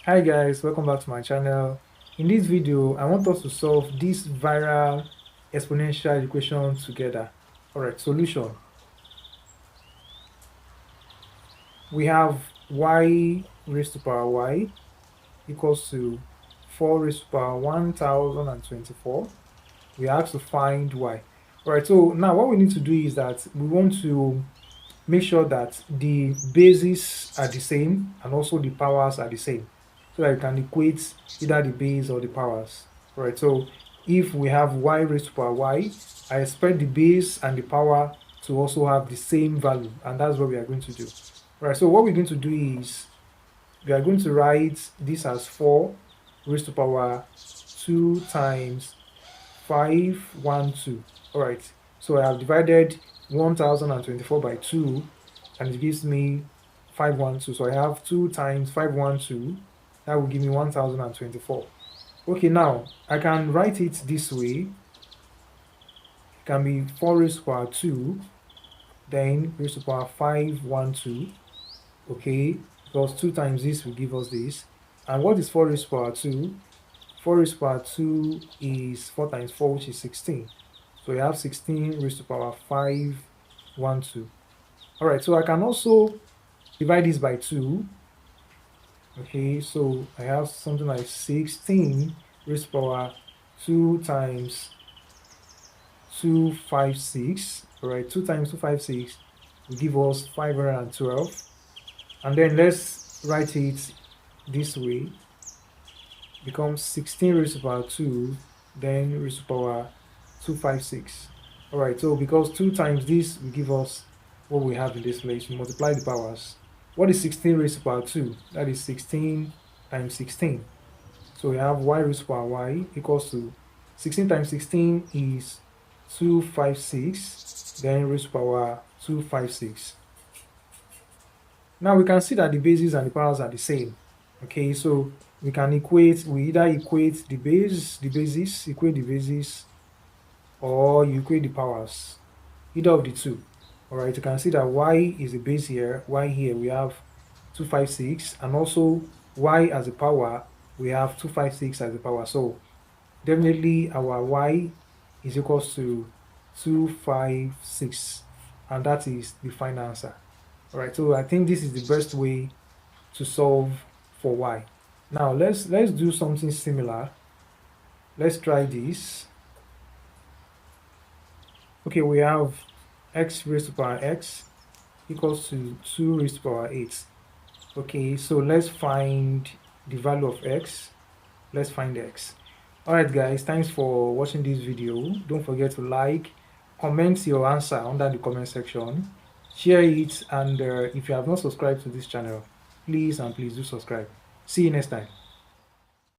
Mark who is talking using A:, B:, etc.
A: Hi guys, welcome back to my channel. In this video, I want us to solve this viral exponential equation together. Alright, solution. We have y raised to power y equals to 4 raised to power 1024. We are asked to find y. Alright, so now what we need to do is that we want to make sure that the bases are the same and also the powers are the same, so that you can equate either the base or the powers. Right, so if we have y raised to power y, I expect the base and the power to also have the same value, and that's what we are going to do. Right, so what we're going to do is we are going to write this as 4 raised to power 2 times 512. All right, so I have divided 1024 by 2 and it gives me 512. So I have 2 times 512, that will give me 1024. Okay, now I can write it this way. It can be 4 raised to power 2, then raised to power 512. Okay, because 2 times this will give us this. And what is 4 raised to power 2? 4 raised to power 2 is 4 times 4, which is 16. So we have 16 raised to power 512. Alright, so I can also divide this by 2. Okay, so I have something like 16 raised to power 2 times 256. Alright, 2 times 256 will give us 512. And then let's write it this way. Becomes 16 raised to power 2, then raised to power 256. Alright, so because 2 times this will give us what we have in this place, we multiply the powers. What is 16 raised to power 2? That is 16 times 16. So we have y raised to power y equals to 16 times 16 is 256, then raised to power 256. Now we can see that the bases and the powers are the same. Okay, so we can equate, we either equate the bases, equate the bases, or you equate the powers, either of the two. Alright, you can see that y is the base here, y here we have 256, and also y as a power, we have 256 as a power. So definitely our y is equals to 256, and that is the final answer. Alright, so I think this is the best way to solve for y. Now let's do something similar. Let's try this. Okay, we have x raised to power x equals to 2 raised to power 8. Okay, so let's find the value of x. Let's find x. Alright guys, thanks for watching this video. Don't forget to like, comment your answer under the comment section, share it, and if you have not subscribed to this channel, please do subscribe. See you next time.